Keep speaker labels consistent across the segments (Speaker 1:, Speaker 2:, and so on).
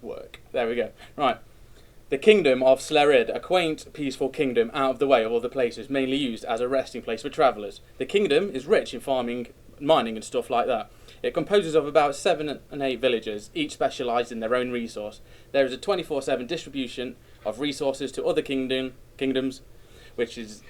Speaker 1: work. There we go. Right. The kingdom of Slerid, a quaint, peaceful kingdom out of the way of other places, mainly used as a resting place for travellers. The kingdom is rich in farming, mining and stuff like that. It composes of about 7 and 8 villages, each specialised in their own resource. There is a 24/7 distribution of resources to other kingdoms, which is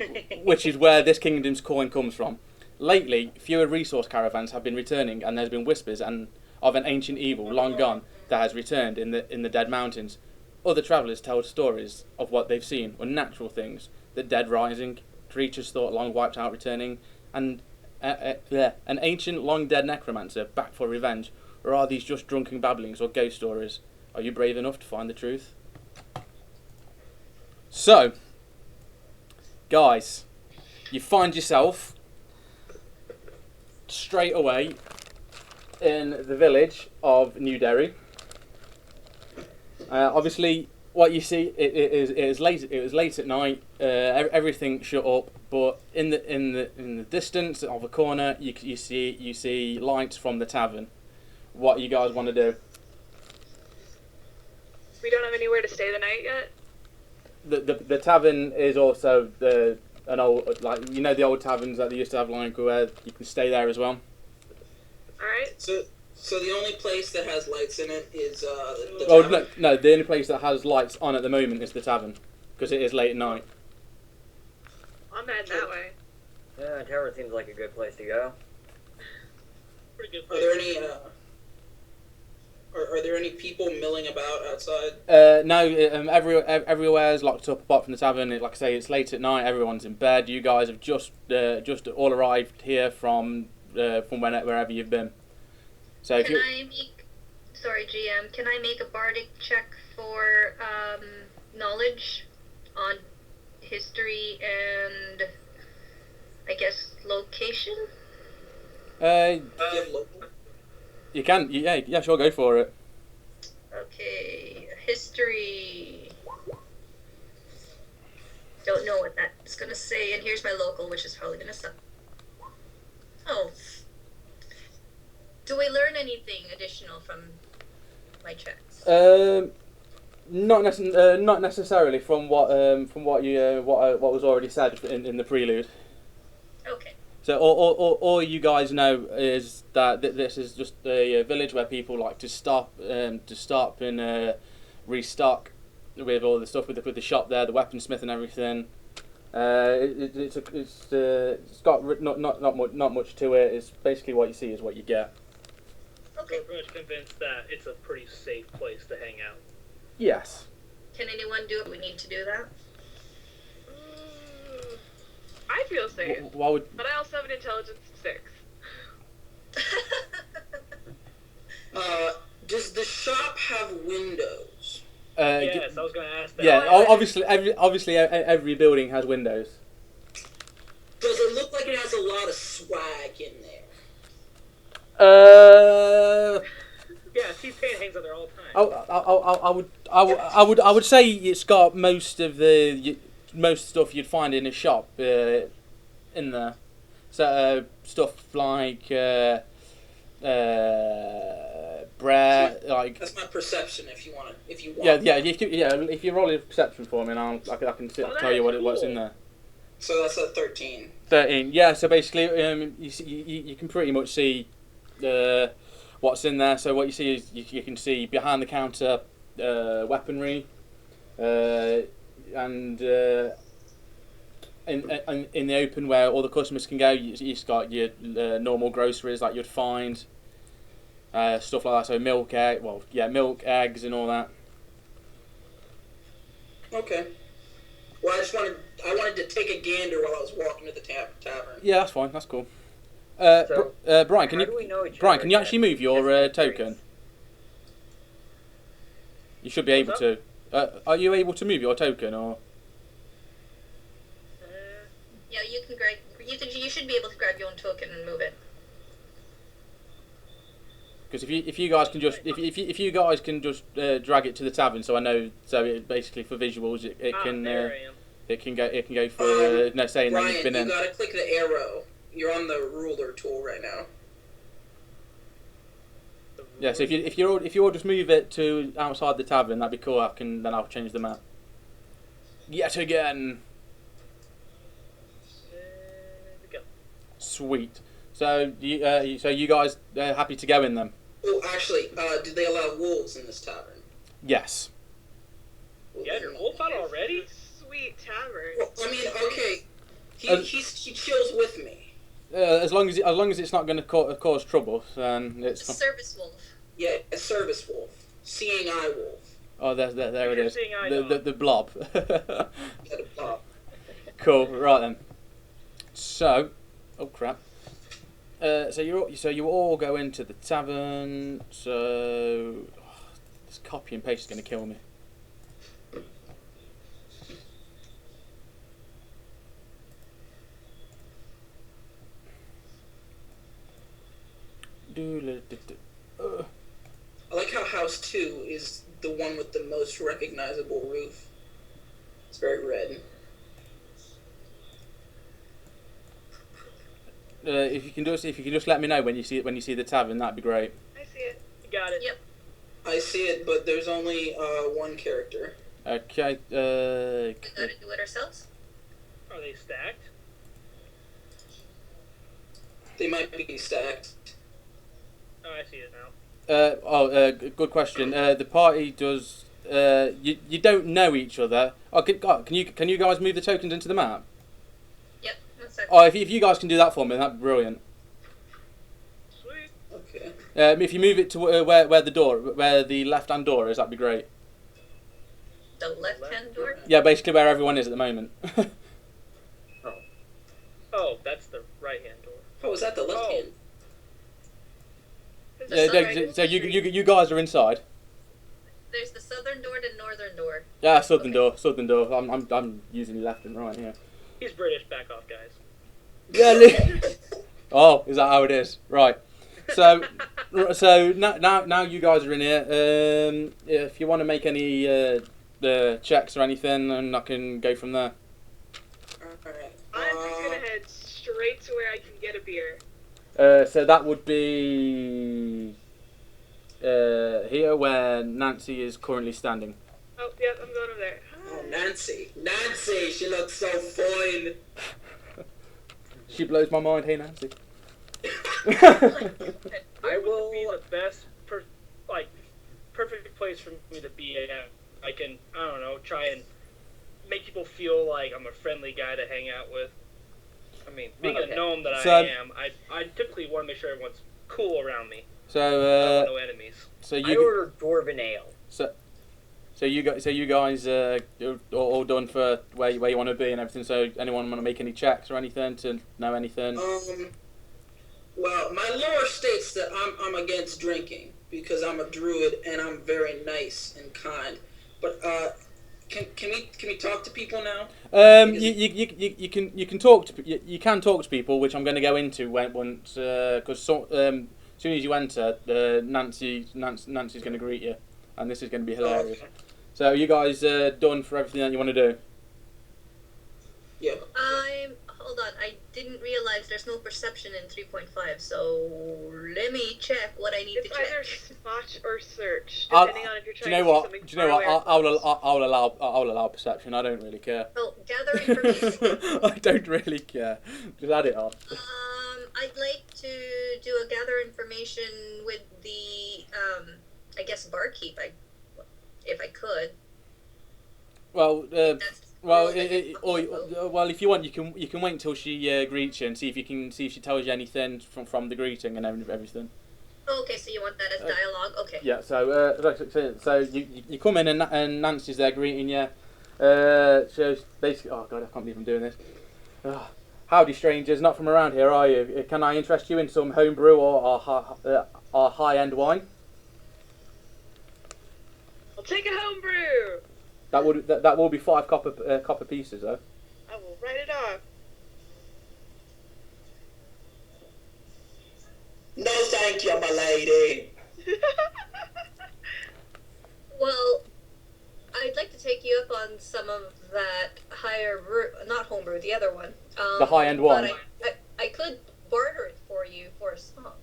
Speaker 1: where this kingdom's coin comes from. Lately, fewer resource caravans have been returning, and there's been whispers of an ancient evil long gone that has returned in the Dead Mountains. Other travellers tell stories of what they've seen, unnatural things, the dead rising, creatures thought long wiped out returning, and an ancient long-dead necromancer back for revenge. Or are these just drunken babblings or ghost stories? Are you brave enough to find the truth? So, guys, you find yourself straight away in the village of New Derry. Obviously, what you see it was late at night. Everything shut up, but in the distance of a corner, you see lights from the tavern. What you guys want to do?
Speaker 2: We don't have anywhere to stay the night yet.
Speaker 1: The tavern is also an old, like, the old taverns that they used to have, like, where you can stay there as well.
Speaker 2: All right.
Speaker 3: So the only place that has lights in it is the
Speaker 1: tavern? No, the only place that has lights on at the moment is the tavern, because it is late at night.
Speaker 2: I'm mad that way.
Speaker 4: Yeah, tavern seems like a good place to go.
Speaker 3: Pretty good place. Are there any are there any people milling about outside?
Speaker 1: No, everywhere is locked up apart from the tavern. Like I say, it's late at night. Everyone's in bed. You guys have just all arrived here from wherever you've been. So
Speaker 5: Can I make a bardic check for knowledge on history and I guess location?
Speaker 1: You can, yeah, sure, go for it.
Speaker 5: Okay, history. Don't know what that's gonna say, and here's my local, which is probably gonna suck. Oh. Do we learn anything additional from my checks?
Speaker 1: Not necessarily from what was already said in the prelude.
Speaker 5: Okay.
Speaker 1: So all you guys know is that this is just a village where people like to stop and restock with all the stuff with the shop there, the weaponsmith and everything. It's got not much to it. It's basically what you see is what you get.
Speaker 5: Okay.
Speaker 6: I'm pretty much convinced that it's a pretty safe place to hang out.
Speaker 1: Yes.
Speaker 5: Can anyone do it? We need to do that.
Speaker 2: I feel safe, but I also have an intelligence of 6.
Speaker 3: Does the shop have windows?
Speaker 6: Yes, I was going to ask that.
Speaker 1: Yeah, obviously every building has windows.
Speaker 3: Does it look like it has a lot of swag in there?
Speaker 6: Yeah, T-Pain hangs out there all the time.
Speaker 1: I would say it's got most stuff you'd find in a shop in there. So stuff like bread, like.
Speaker 3: That's my perception. If you want.
Speaker 1: If you roll a perception for me, and I can tell you what's in there.
Speaker 3: So that's a 13.
Speaker 1: 13. Yeah. So basically, you can pretty much see what's in there. So what you see is you can see behind the counter weaponry, and in the open where all the customers can go, you've got your normal groceries like you'd find, stuff like that. So milk, eggs, and all that.
Speaker 3: Okay. Well, I wanted to take a gander while I was walking to the tavern.
Speaker 1: Yeah, that's fine. That's cool. Bryan, can you actually move your token? You should be able to. Are you able to move your token, or?
Speaker 5: Yeah, you can grab. You should be able to grab your own token and move it.
Speaker 1: Because if you guys can just drag it to the tavern, so I know. So it basically for visuals, it can go for saying
Speaker 3: Bryan,
Speaker 1: that you've been in.
Speaker 3: You gotta click the arrow. You're on the ruler tool right now.
Speaker 6: The
Speaker 1: Yeah. So if you all just move it to outside the tavern, that'd be cool. I'll change the map. Yet again.
Speaker 6: Go.
Speaker 1: Sweet. So you guys happy to go in then?
Speaker 3: Oh, actually, did they allow wolves in this tavern?
Speaker 1: Yes.
Speaker 6: Yeah, your wolf out already?
Speaker 2: Sweet tavern.
Speaker 3: Well, I mean, okay, he chills with me.
Speaker 1: As long as it's not going to cause trouble, then it's
Speaker 5: Service wolf.
Speaker 3: Yeah, a service wolf, seeing eye wolf.
Speaker 1: Oh, there it is. The blob.
Speaker 3: Yeah, the blob.
Speaker 1: Cool. Right then. So, oh crap. So you all go into the tavern. So this copy and paste is going to kill me.
Speaker 3: I like how house 2 is the one with the most recognizable roof. It's very red.
Speaker 1: If you can just let me know when you see the tavern, that'd be great.
Speaker 2: I see it.
Speaker 6: You got it.
Speaker 5: Yep.
Speaker 3: I see it, but there's only one character.
Speaker 1: Okay.
Speaker 5: We gotta do it ourselves.
Speaker 6: Are they stacked?
Speaker 3: They might be stacked.
Speaker 6: Oh, I see it now.
Speaker 1: Good question. The party does. You don't know each other. Oh, can you guys move the tokens into the map?
Speaker 5: Yep. That's it.
Speaker 1: Oh, if you guys can do that for me, that'd be brilliant.
Speaker 6: Sweet.
Speaker 3: Okay.
Speaker 1: If you move it to where the left-hand door is, that'd be great.
Speaker 5: The left-hand door?
Speaker 1: Yeah, basically where everyone is at the moment.
Speaker 6: Oh, that's the right-hand door.
Speaker 3: Oh, is that the left hand?
Speaker 1: So you guys are inside.
Speaker 5: There's the southern door, the northern door.
Speaker 1: Yeah, southern door. I'm using left and right here.
Speaker 6: He's British. Back off, guys.
Speaker 1: Yeah. Oh, is that how it is? Right. So now you guys are in here. If you want to make any checks or anything, then I can go from there.
Speaker 3: Alright.
Speaker 2: I'm just gonna head straight to where I can get a beer.
Speaker 1: So that would be here where Nancy is currently standing.
Speaker 2: Oh, yeah, I'm going over there.
Speaker 3: Oh, Nancy, she looks so fine.
Speaker 1: She blows my mind. Hey, Nancy.
Speaker 6: I will be the best, perfect place for me to be at. I can, try and make people feel like I'm a friendly guy to hang out with. I mean, being a gnome that I am, I typically want to make sure everyone's cool around me.
Speaker 1: So,
Speaker 6: I don't want no enemies.
Speaker 4: I ordered dwarven ale.
Speaker 1: So you guys all done for where you want to be and everything. So anyone want to make any checks or anything to know anything?
Speaker 3: Well, my lore states that I'm against drinking because I'm a druid and I'm very nice and kind. But can we talk to people now?
Speaker 1: You can talk to people, which I'm going to go into once because as soon as you enter, Nancy's going to greet you, and this is going to be hilarious.
Speaker 3: Okay.
Speaker 1: So you guys done for everything that you want to do?
Speaker 3: Yeah.
Speaker 5: Hold on. I didn't realize there's no perception in 3.5. So let me check what I need to
Speaker 2: It's
Speaker 5: check.
Speaker 2: either spot or search, depending on if you're trying to see something
Speaker 1: Do you know what?
Speaker 2: far away.
Speaker 1: I'll allow perception. I don't really care.
Speaker 5: Well, gather information.
Speaker 1: I don't really care. Just add it on.
Speaker 5: I'd like to do a gather information with the, I guess barkeep. If I could.
Speaker 1: Well, well, if you want, you can wait until she greets you and see if she tells you anything from the greeting and everything.
Speaker 5: Okay, so you want that as dialogue? Okay.
Speaker 1: Yeah. So you come in and Nancy's there greeting you. So basically, oh god, I can't believe I'm doing this. Howdy, strangers, not from around here, are you? Can I interest you in some homebrew or our high-end wine?
Speaker 2: I'll take a homebrew!
Speaker 1: That will be 5 copper pieces, though.
Speaker 2: I will write it off.
Speaker 3: No, thank you, my lady.
Speaker 5: Well, I'd like to take you up on some of that higher not homebrew, the other one.
Speaker 1: The high-end one.
Speaker 5: I could barter it for you for a song.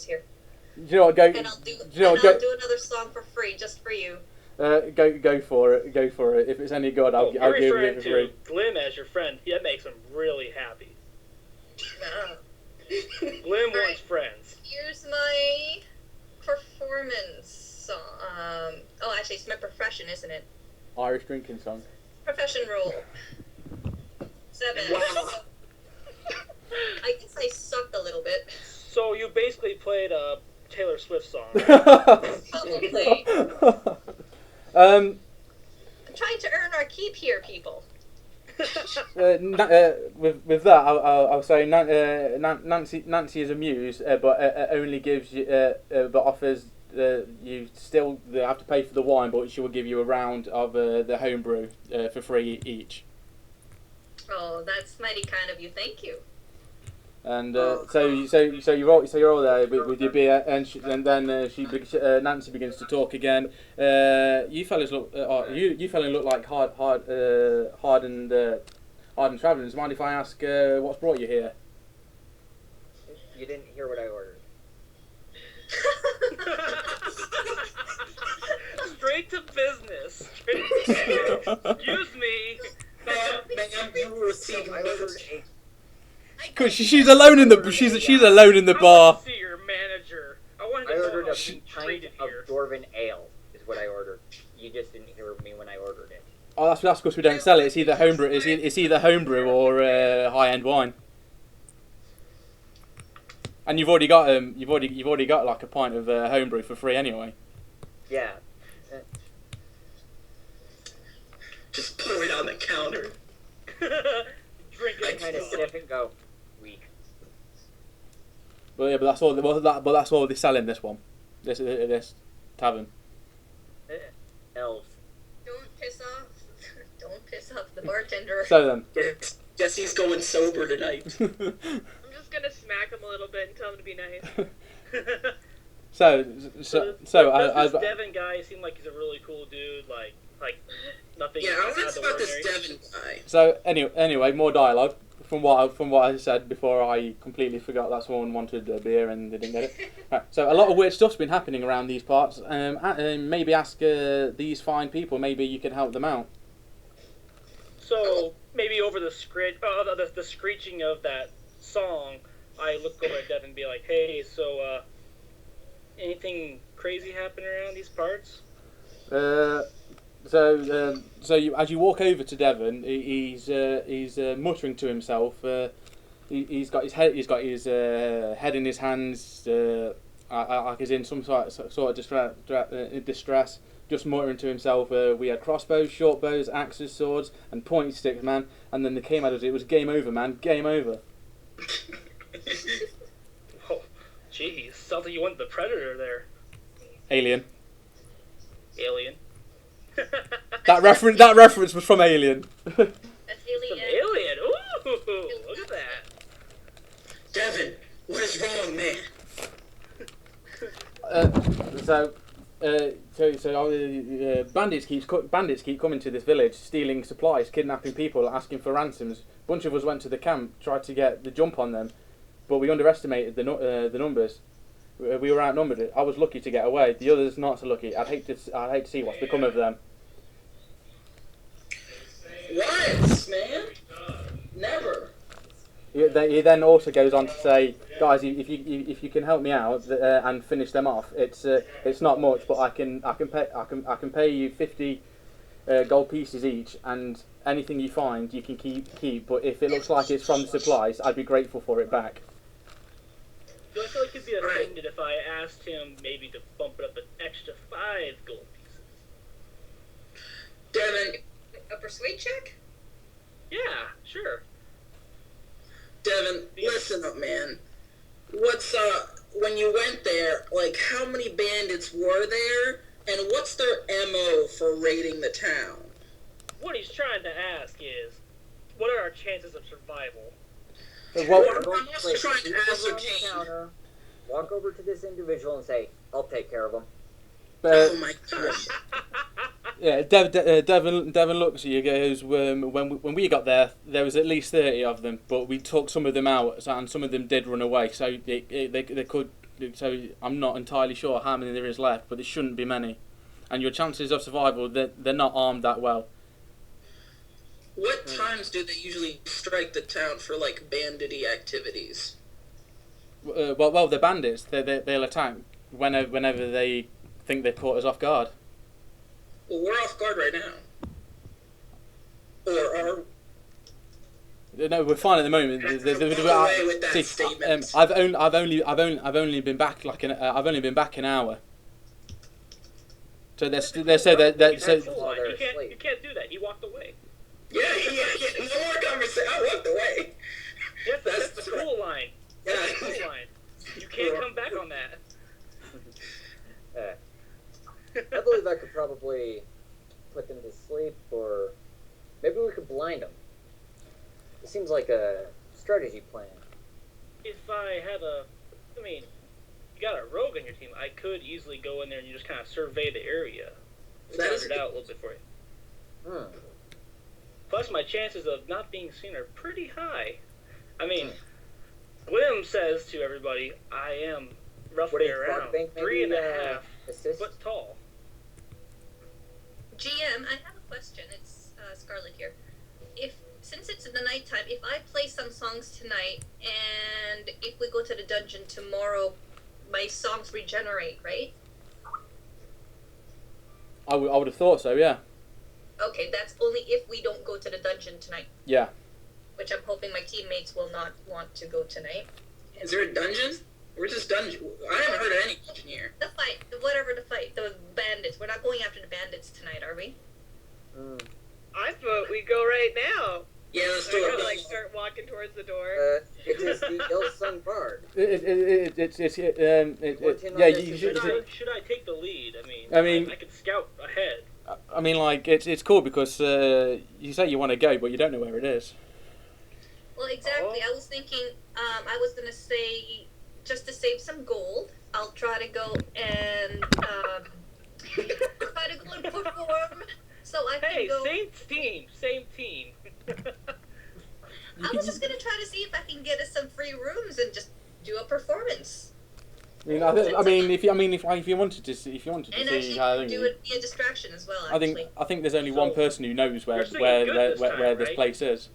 Speaker 5: dwarves here.
Speaker 1: Do you know what?
Speaker 5: And I'll do another song for free, just for you.
Speaker 1: Go for it. Go for it. If it's any good, I'll give you it for free.
Speaker 6: Glim as your friend. That makes him really happy. Glim wants friends.
Speaker 5: Here's my performance song. Actually, it's my profession, isn't it?
Speaker 1: Irish drinking song.
Speaker 5: Profession roll. 7.
Speaker 3: Wow.
Speaker 5: I guess I sucked a little bit.
Speaker 6: So you basically played a Taylor Swift song.
Speaker 5: Probably. I'm trying to earn our keep here, people.
Speaker 1: With that, I'll say Nancy is a muse, but only gives you, but offers you still have to pay for the wine, but she will give you a round of the homebrew for free each.
Speaker 5: Oh, that's mighty kind of you. Thank you.
Speaker 1: And so you're all there with your beer, and then Nancy begins to talk again. You fellas look like hardened travellers. Mind if I ask what's brought you here?
Speaker 4: You didn't hear what I ordered.
Speaker 6: Straight to business. Use me.
Speaker 3: Ma'am, you received
Speaker 1: Cause she's alone in the she's alone in the bar.
Speaker 6: See your manager. I
Speaker 4: ordered a pint of dwarven ale. Is what I ordered. You just didn't hear me when I ordered it.
Speaker 1: Oh, that's because we don't sell it. It's either homebrew. It's either homebrew or high end wine. And you've already got like a pint of homebrew for free anyway.
Speaker 4: Yeah.
Speaker 3: Just pour it on the counter.
Speaker 6: Drink it.
Speaker 4: I kind of sniff and go. Weak.
Speaker 1: But that's all. That's all they sell in this one. This tavern.
Speaker 4: Elves.
Speaker 5: Don't piss off. Don't piss off the bartender.
Speaker 1: So then.
Speaker 3: Jesse's going sober tonight.
Speaker 2: I'm just gonna smack him a little bit and tell him to be nice.
Speaker 1: So
Speaker 6: this Devin guy seemed like he's a really cool dude. Like nothing.
Speaker 3: Yeah, I want to about this Devin guy.
Speaker 1: So anyway, more dialogue from what I said before. I completely forgot that someone wanted a beer and they didn't get it. Right, so a lot of weird stuff's been happening around these parts. Maybe ask these fine people. Maybe you can help them out.
Speaker 6: So maybe over the screeching of that song, I look over at Devin and be like, "Hey, so anything crazy happening around these parts?"
Speaker 1: So as you walk over to Devon, he's muttering to himself. He's got his head in his hands, like he's in some sort of distress. Just muttering to himself. We had crossbows, short bows, axes, swords, and pointy sticks, man. And then they came at us. It was game over, man. Game over.
Speaker 6: Oh, jeez, sounds like you went the predator there.
Speaker 1: Alien.
Speaker 6: That
Speaker 1: reference was from Alien.
Speaker 5: That's Alien.
Speaker 6: From Alien. Ooh, look at that.
Speaker 3: Devin, what is wrong, man?
Speaker 1: Bandits keep coming to this village, stealing supplies, kidnapping people, asking for ransoms. A bunch of us went to the camp, tried to get the jump on them, but we underestimated the numbers. We were outnumbered. I was lucky to get away. The others not so lucky. I'd hate to see what's become of them.
Speaker 3: What, man? Never.
Speaker 1: He then also goes on to say, guys, if you can help me out and finish them off, it's not much, but I can pay you 50 gold pieces each, and anything you find you can keep. But if it looks like it's from the supplies, I'd be grateful for it back.
Speaker 6: Do I feel like it'd be offended if I asked him maybe to bump it up an extra 5 gold pieces?
Speaker 3: Devin.
Speaker 5: A persuade check?
Speaker 6: Yeah, sure.
Speaker 3: Devin, listen up, man. What's when you went there, like how many bandits were there, and what's their MO for raiding the town?
Speaker 6: What he's trying to ask is, what are our chances of survival?
Speaker 3: I'm also trying to ascertain.
Speaker 4: Walk over to this individual and say, "I'll take care of him."
Speaker 3: Oh my gosh.
Speaker 1: Yeah, Devin looks at you, goes, when we got there was at least 30 of them, but we took some of them out, and some of them did run away, so they so I'm not entirely sure how many there is left, but there shouldn't be many. And your chances of survival, they're not armed that well.
Speaker 3: What times do they usually strike the town for, like, bandity activities?
Speaker 1: Well, they're bandits. They'll attack whenever they think they've caught us off guard.
Speaker 3: Well, we're off guard right now. Or are...
Speaker 1: No, we're fine at the moment. I've only been back I've only been back an hour. So they say that
Speaker 6: you can't do that. He walked away.
Speaker 3: Yeah, no more conversation. I walked away.
Speaker 6: Yes, that's the cool line.
Speaker 3: Yeah.
Speaker 6: That's the cool line. You can't come back on that.
Speaker 4: I believe I could probably put them to sleep, or maybe we could blind them. It seems like a strategy plan.
Speaker 6: If I had you got a rogue on your team, I could easily go in there and you just kind of survey the area. Scout it out a little bit for you. Plus, my chances of not being seen are pretty high. I mean, Glim says to everybody, I am roughly around 3.5 foot tall.
Speaker 5: GM, I have a question. It's Scarlet here. Since it's in the nighttime, if I play some songs tonight, and if we go to the dungeon tomorrow, my songs regenerate, right?
Speaker 1: I would have thought so, yeah.
Speaker 5: Okay, that's only if we don't go to the dungeon tonight.
Speaker 1: Yeah.
Speaker 5: Which I'm hoping my teammates will not want to go tonight.
Speaker 3: Is there a dungeon? Where's this dungeon? I haven't heard of any dungeon here.
Speaker 5: The fight, the bandits. We're not going after the bandits tonight, are we?
Speaker 2: I vote we go right now.
Speaker 3: Yeah, let's do it.
Speaker 2: Like start walking towards the door.
Speaker 4: It is the ill-sung bard.
Speaker 6: Should I take the lead? I mean, I could scout ahead.
Speaker 1: I mean, like, it's cool because you say you want to go, but you don't know where it is.
Speaker 5: Well, exactly. I was thinking, I was going to say, just to save some gold, I'll try to go and perform. So I can go...
Speaker 6: Same team.
Speaker 5: I was just going to try to see if I can get us some free rooms and just do a performance.
Speaker 1: I mean, if you wanted to see,
Speaker 5: and actually do it be a distraction as well. Actually.
Speaker 1: I think there's only one person who knows where this place is.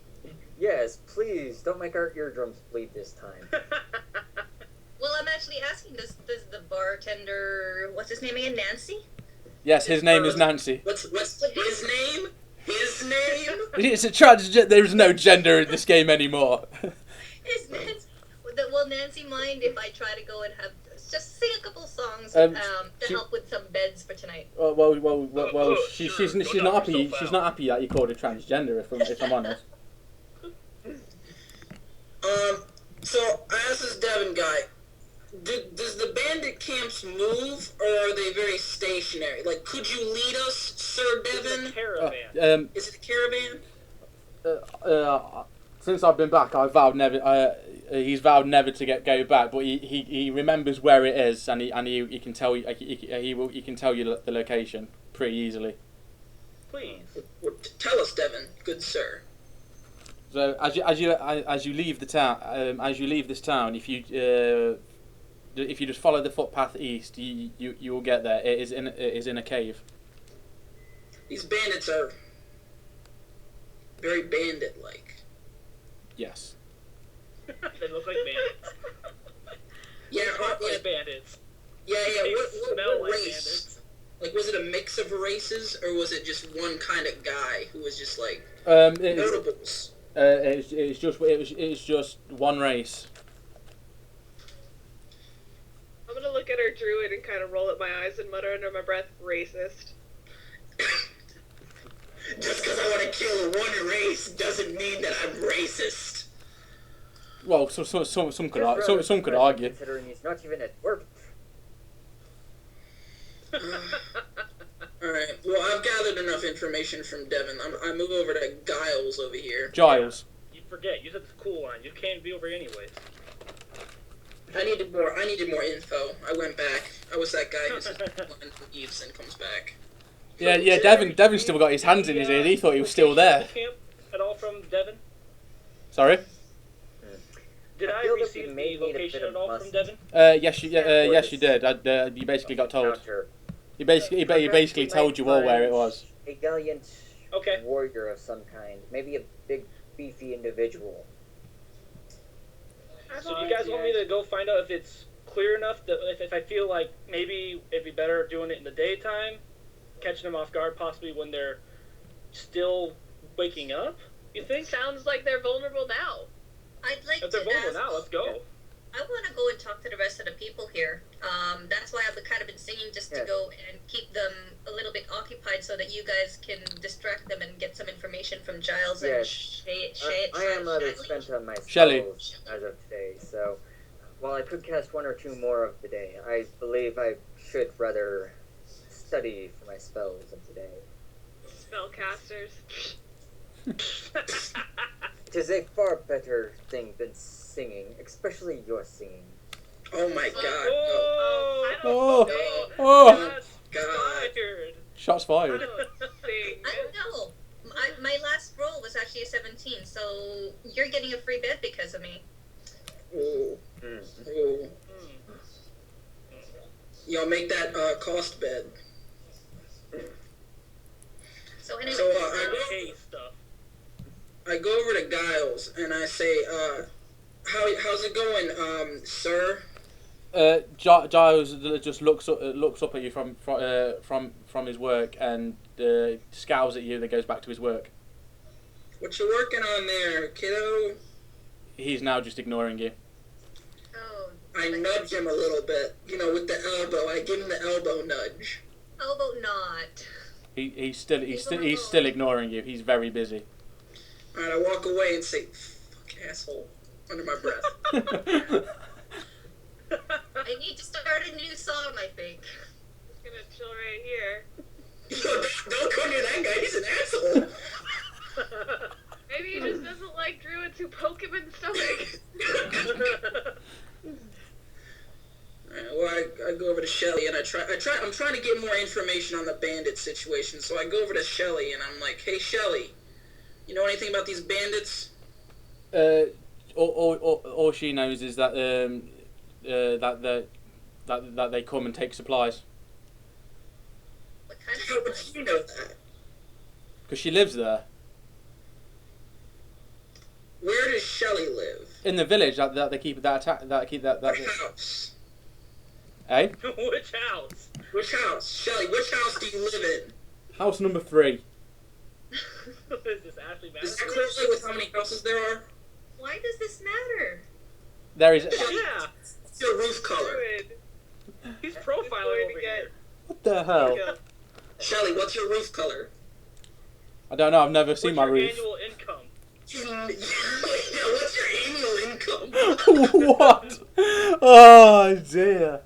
Speaker 4: Yes, please don't make our eardrums bleed this time.
Speaker 5: Well, I'm actually asking, does the bartender, what's his name again, Nancy?
Speaker 1: Yes, his name is Nancy.
Speaker 3: What's his name? His name?
Speaker 1: It's a tragedy. There's no gender in this game anymore.
Speaker 5: Will Nancy mind if I try to go and just sing a couple songs to help with some beds for tonight?
Speaker 1: Well, she's not happy. She's not happy that you called her transgender. If I'm honest.
Speaker 3: So I asked this Devon guy, does the bandit camps move, or are they very stationary? Like, could you lead us, Sir Devon?
Speaker 6: It's a caravan.
Speaker 3: Is it a caravan?
Speaker 1: Since I've been back, he's vowed never to go back, but he remembers where it is, and he can tell he can tell you the location pretty easily.
Speaker 6: Please
Speaker 3: tell us, Devon, good sir.
Speaker 1: So as you leave the town, this town, if you just follow the footpath east, you will get there. It is in a cave.
Speaker 3: These bandits are very bandit-like.
Speaker 1: Yes.
Speaker 6: They look like bandits.
Speaker 3: Yeah,
Speaker 6: like bandits.
Speaker 3: Yeah.
Speaker 6: They
Speaker 3: What
Speaker 6: smell like
Speaker 3: race?
Speaker 6: bandits.
Speaker 3: Like, was it a mix of races, or was it just one kind of guy who was just like notables?
Speaker 1: It's just one race.
Speaker 2: I'm gonna look at our druid and kind of roll up my eyes and mutter under my breath, racist.
Speaker 3: Just because I want to kill one race doesn't mean that I'm racist.
Speaker 1: Well, some could argue.
Speaker 4: Considering he's not even at work.
Speaker 3: Alright, well, I've gathered enough information from Devon. I move over to Giles over here.
Speaker 1: Giles.
Speaker 6: You forget, you said the cool line. You can't be over anyways.
Speaker 3: I needed more info. I went back. I was that guy who's leaves and comes back.
Speaker 1: Yeah. Devon still got his hands in his ear. He thought he was still there.
Speaker 6: Camp at all from Devon?
Speaker 1: Sorry.
Speaker 6: Did I receive the location at all from Devin?
Speaker 1: Yes, you did. You basically got told. He basically told you all where it was.
Speaker 4: A valiant warrior of some kind. Maybe a big, beefy individual.
Speaker 6: So do you guys want me to go find out if it's clear enough that if I feel like maybe it'd be better doing it in the daytime, catching them off guard possibly when they're still waking up, you think?
Speaker 2: Sounds like they're vulnerable now.
Speaker 5: I'd like
Speaker 6: if they're vulnerable now, let's go.
Speaker 5: I want to go and talk to the rest of the people here. That's why I've kind of been singing, just to go and keep them a little bit occupied so that you guys can distract them and get some information from Giles and Shay.
Speaker 4: I am rather spent on my
Speaker 1: Shelley.
Speaker 4: spells as of today, so while I could cast 1 or 2 more of the day, I believe I should rather study for my spells of today.
Speaker 2: Spellcasters.
Speaker 4: It is a far better thing than singing, especially your singing.
Speaker 3: Oh my god.
Speaker 1: God. Shots fired.
Speaker 5: I don't know. My last roll was actually a 17, so you're getting a free bed because of me.
Speaker 3: Ooh. Ooh. Y'all make that cost bed.
Speaker 5: So anyway,
Speaker 3: I go over to Giles and I say, how's it going, sir?
Speaker 1: Giles just looks up at you from his work and scowls at you. Then goes back to his work.
Speaker 3: What you working on there, kiddo?
Speaker 1: He's now just ignoring you.
Speaker 5: Oh.
Speaker 3: I nudge him a little bit, with the elbow. I give him the elbow nudge.
Speaker 5: How about not?
Speaker 1: He's still ignoring you. He's very busy.
Speaker 3: Alright, I walk away and say, "Fuck asshole," under my breath.
Speaker 5: I need to start a new song, I think.
Speaker 2: I'm gonna chill right here.
Speaker 3: Don't go near that guy. He's an asshole.
Speaker 2: Maybe he just doesn't like druids who poke him in the stomach.
Speaker 3: Well, I go over to Shelly and I'm trying to get more information on the bandit situation. So I go over to Shelly and I'm like, "Hey, Shelly, you know anything about these bandits?"
Speaker 1: All she knows is that that they come and take supplies.
Speaker 5: What kind
Speaker 3: How would you know that?
Speaker 1: Because she lives there.
Speaker 3: Where does Shelly live?
Speaker 1: In the village that they keep that
Speaker 3: house.
Speaker 1: Eh?
Speaker 6: Which house?
Speaker 3: Which house? Shelly, which house do you live in?
Speaker 1: House number 3.
Speaker 6: Is this Ashley Madison?
Speaker 3: Does that correlate with how many houses there are?
Speaker 5: Why does this matter?
Speaker 1: There is.
Speaker 6: Yeah.
Speaker 3: What's your roof color?
Speaker 2: Druid.
Speaker 6: He's profiling over here.
Speaker 1: What the hell?
Speaker 3: Shelly, what's your roof color?
Speaker 1: I don't know. I've never seen my roof.
Speaker 6: What's your annual income?
Speaker 3: Yeah, what's your annual income?
Speaker 1: What? Oh dear.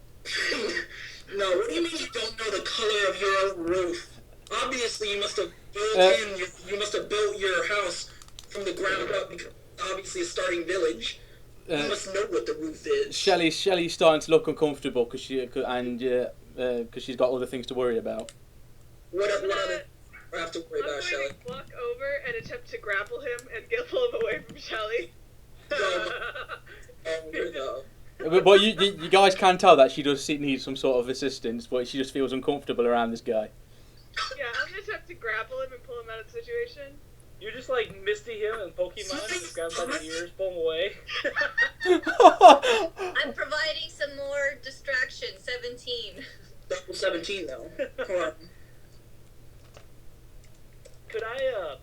Speaker 3: No, what do you mean you don't know the color of your own roof? Obviously, you must have built your house from the ground up because obviously a starting village. You must know what the roof is.
Speaker 1: Shelly's starting to look uncomfortable because she's got other things to worry about.
Speaker 3: What other I have to worry about, Shelly?
Speaker 2: I'm going to walk over and attempt to grapple him and pull him away from Shelly.
Speaker 1: But you guys can tell that she does need some sort of assistance, but she just feels uncomfortable around this guy.
Speaker 2: Yeah, I'm going to attempt to grapple him and pull him out of the situation.
Speaker 6: You're just like Misty him and Pokemon, and just grab him by the ears, pull him away.
Speaker 5: I'm providing some more distraction. 17.
Speaker 3: Double 17 though. Come on.
Speaker 6: Could I,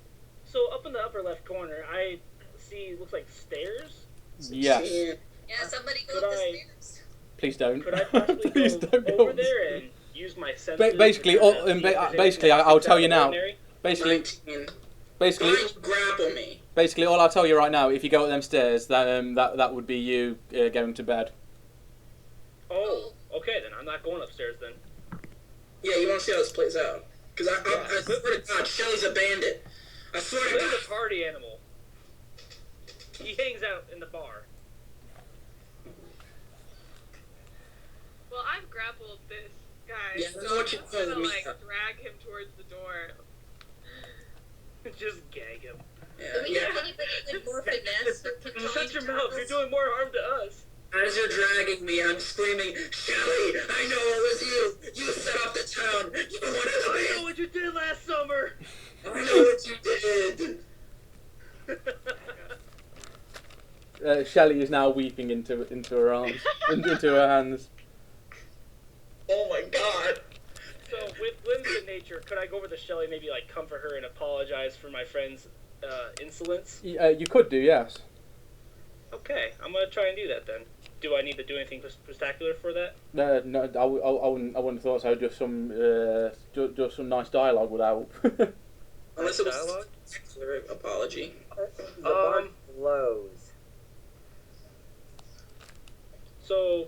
Speaker 6: so up in the upper left corner, I see, looks like stairs?
Speaker 1: Yes.
Speaker 5: Yeah, somebody go up the stairs.
Speaker 1: Please don't.
Speaker 6: Could I possibly
Speaker 1: Please
Speaker 6: go
Speaker 1: don't
Speaker 6: over there and use my senses?
Speaker 1: Basically, I'll tell you now. Basically,
Speaker 3: grapple me.
Speaker 1: Basically, all I'll tell you right now, if you go up them stairs, that would be you going to bed.
Speaker 6: Oh, okay, then I'm not going upstairs then.
Speaker 3: Yeah, you want to see how this plays out? Because I swear to God, Shelly's a bandit. I swear to God.
Speaker 6: He's a party animal. He hangs out in the bar.
Speaker 2: Well, I've grappled this guy,
Speaker 3: Yeah,
Speaker 2: so
Speaker 3: I know what
Speaker 2: I'm
Speaker 3: you're
Speaker 2: just gonna,
Speaker 3: doing,
Speaker 2: drag him towards the door.
Speaker 6: Just gag him.
Speaker 5: Do we have anybody with more finesse or controlling
Speaker 6: Shut your mouth, you're doing more harm
Speaker 3: as you're dragging me, I'm screaming, Shelly, I know it was you. You set up the town. You wanted to
Speaker 6: I know what you did last summer.
Speaker 3: I know what you did.
Speaker 1: Shelley is now weeping into her arms, into her hands.
Speaker 3: Oh my god.
Speaker 6: So, with limited nature, could I go over to Shelly, maybe like comfort her and apologize for my friend's insolence?
Speaker 1: You could do, yes.
Speaker 6: Okay, I'm gonna try and do that then. Do I need to do anything spectacular for that?
Speaker 1: No, I wouldn't have thought so. Just some nice dialogue would help.
Speaker 3: Unless it was a spectacular apology.
Speaker 4: The bar flows.
Speaker 6: So,